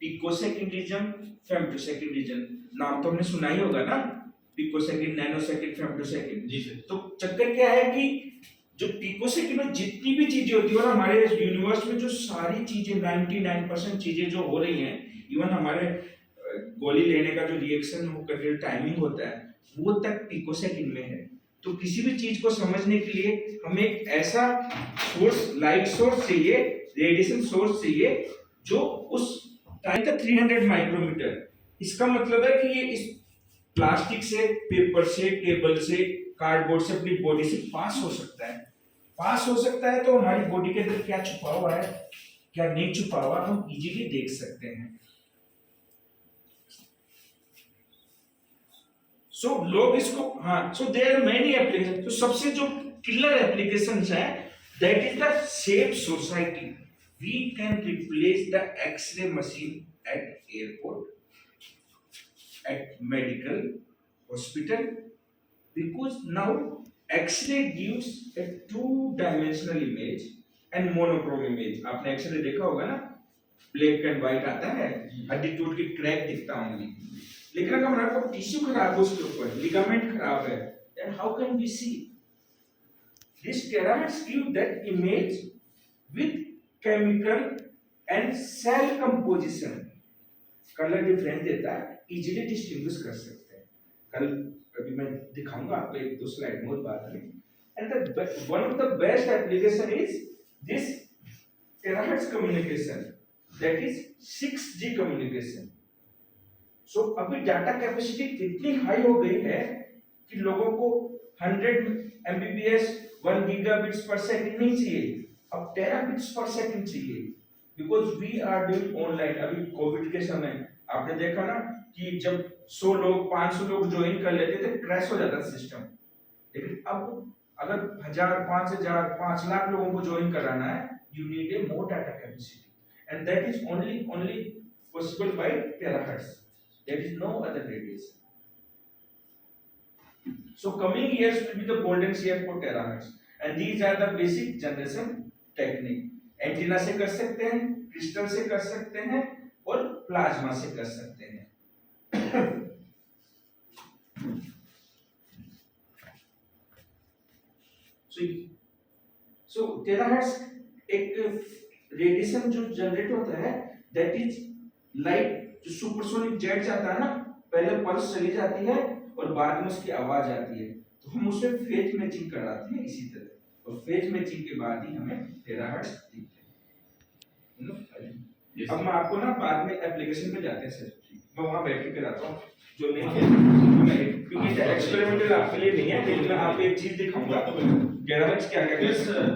Picosecond reason, femtosecond reason, नाम तो हमने सुना ही होगा ना, पिकोसेकंड, नैनोसेकंड, फेम्टोसेकंड। जी सर। तो चक्कर क्या है कि जो पिकोसेकंड में जितनी भी चीजें होती है और हमारे यूनिवर्स में जो सारी चीजें 99% चीजें जो हो रही हैं, इवन हमारे गोली लेने का जो रिएक्शन वो करके टाइमिंग होता है वो तक पिकोसेकंड में है। तो किसी भी चीज को समझने के लिए हमें एक ऐसा सोर्स, लाइट सोर्स चाहिए, रेडिएशन सोर्स चाहिए जो उस टाइम तक 300 माइक्रोमीटर। इसका मतलब है कि ये इस प्लास्टिक से, पेपर से, टेबल से, कार्डबोर्ड से, अपनी बॉडी से पास हो सकता है। पास हो सकता है तो हमारी बॉडी के अंदर क्या छुपा हुआ है, क्या नहीं छुपा हुआ, हम इजीली देख सकते हैं। सो लोग इसको, हाँ, so there are many application. तो सबसे जो किलर एप्लीकेशंस है, that is the safe society. We can replace the X-ray machine at airport, at medical hospital, because now X-ray gives a two-dimensional image and monochrome image। आपने x ray देखा होगा ना, black and white आता है, हड्डी टूट के क्रैक दिखता होंगी। लेकिन अगर हमारा कोई टिश्यू खराब हो उसके ऊपर, लिगामेंट खराब है, then how can we see? This terahertz give that image with chemical and cell composition। Colour difference देता है, इजीली डिस्टिंग्विश कर सकते हैं। कल अभी मैं दिखाऊंगा आपको एक दो स्लाइड में बाद में। And the one of the best application is this terahertz communication, that is 6G communication. So अभी डाटा कैपेसिटी इतनी हाई हो गई है कि लोगों को 100 Mbps 1 गीगाबिट्स पर सेकंड नहीं चाहिए, अब टेराबिट्स पर सेकंड चाहिए, because we are doing online. अभी कोविड के समय आपने देखा ना कि जब 100 लोग 500 लोग ज्वाइन कर लेते थे, क्रैश हो जाता सिस्टम। लेकिन अब अगर 1000 5000 5 लाख लोगों को ज्वाइन कराना है, you need a more data capacity and that is only possible by terahertz, there is no other radiation. So coming years will be the golden year for terahertz and these are the basic generation technique। Antenna से कर सकते हैं, crystal से कर सकते हैं और plasma से कर सकते हैं। so टेराहर्ट्ज एक रेडिएशन जो जनरेट होता है, दैट इज लाइट जो सुपरसोनिक जेट जाता है ना, पहले पल्स चली जाती है और बाद में उसकी आवाज आती है, तो हम उसमें फेज मैचिंग कराते हैं इसी तरह, और फेज मैचिंग के बाद ही हमें टेराहर्ट्ज दिखते हैं। अब मैं आपको ना बाद में एप्लीकेशन पे जाते हैं सर, मैं वहां बैठ के कराता हूँ जो नहीं है, क्योंकि एक्सपेरिमेंटल आपके लिए नहीं है, लेकिन आप एक चीज दिखाऊंगा टेराहर्ट्ज क्या क्या है।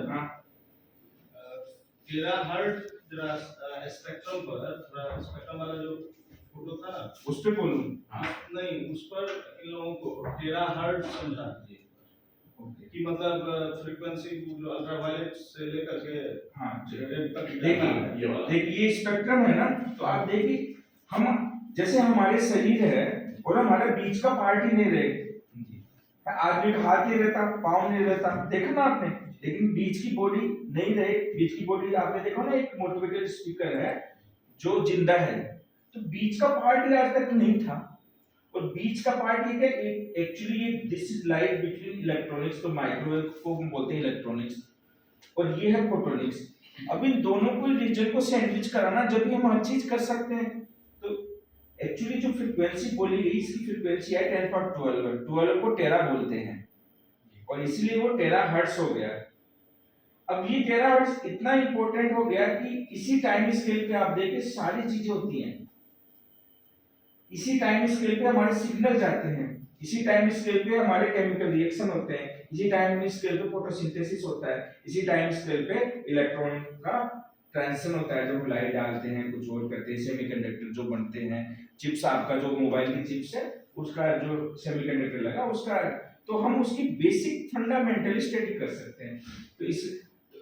हां, टेराहर्ट्ज जरा स्पेक्ट्रम पर, स्पेक्ट्रम वाला जो फोटो था ना, उस पे बोलूं? हाँ, नहीं, उस पर इन लोगों को टेराहर्ट्ज समझा दीजिए कि मतलब फ्रीक्वेंसी जो अल्ट्रावायलेट से लेकर के हाँ रेड तक। देखिए ये स्पेक्ट्रम है ना, तो आप देखिए हम जैसे हमारे शरीर है और हमारे बीच का पार्ट ही नहीं रहे, आदमी का हाथ नहीं रहता, पाँव नहीं रहता, देखा ना आपने, लेकिन बीच की बॉडी नहीं रहे। बीच की बॉडी आपने देखा ना, एक मोटिवेटेड स्पीकर है जो जिंदा है, तो बीच का पार्ट ही आज तक नहीं था। और बीच का पार्ट ये है, एक्चुअली ये this is light between electronics, तो माइक्रोवेव को हम बोलते हैं इलेक्ट्रॉनिक्स, और ये है फोटोनिक्स। अब इन दोनों को रीजन को सैंडविच कराना जब भी हम हर चीज कर सकते हैं। तो एक्चुअली जो फ्रीक्वेंसी बोली गई, इसकी फ्रीक्वेंसी है 10^12, 12 को टेरा बोलते हैं और इसलिए वो टेराहर्ट्ज हो गया। अब ये टेराहर्ट्ज इतना इंपॉर्टेंट हो गया कि इसी टाइम स्केल पे आप देखिए सारी चीजें होती हैं, इसी टाइम स्केल पे हमारे सिग्नल जाते हैं, इसी टाइम स्केल पे हमारे केमिकल रिएक्शन होते हैं, इसी टाइम स्केल पे फोटोसिंथेसिस होता है, इसी टाइम स्केल पे इलेक्ट्रॉन का ट्रांजिशन होता है, जब लाइट डालते हैं कुछ और करते हैं, सेमीकंडक्टर जो बनते हैं, चिप्स, आपका जो मोबाइल की चिप्स है उसका जो सेमीकंडक्टर लगा उसका, तो हम उसकी बेसिक फंडामेंटल स्टडी कर सकते हैं। तो इस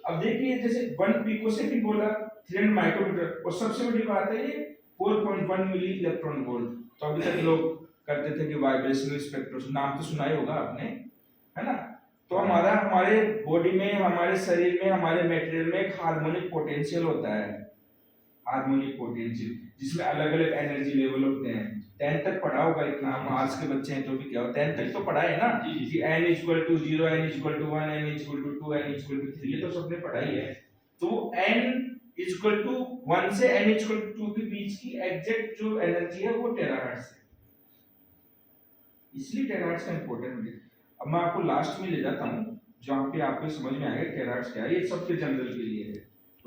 अब देखिए जैसे 1 पिकोसेकंड बोला 300 माइक्रोमीटर, और सबसे बड़ी बात है ये 4.1 मिली इलेक्ट्रॉन वोल्ट। तो अभी तक लोग करते थे कि वाइब्रेशनल स्पेक्ट्रोस्कोपी, नाम तो सुना ही होगा आपने, है ना। तो हमारे बॉडी में, हमारे शरीर में, हमारे मटेरियल में एक हार्मोनिक पोटेंशियल होता है, हार्मोनिक पोटेंशियल, जिसमें अलग अलग एनर्जी लेवल होते हैं। 10 तक पढ़ा होगा इतना, हम आर्ट्स के बच्चे हैं तो भी क्या हो, 10 तक तो पढ़ा है ना जी, जी। कि n equal to 0, n equal to 1, n equal to 2, n equal to 3, ये तो सबने पढ़ा ही है। तो n इक्वल टू 1 से n इक्वल टू 2 के बीच की एग्जैक्ट जो एनर्जी है वो टेराहर्ट्ज है, इसलिए टेराहर्ट्ज का इंपॉर्टेंट है। अब मैं आपको लास्ट में ले जाता हूँ जहाँ पे आपको समझ में आएगा टेराहर्ट्ज क्या है, ये सबके जनरल के लिए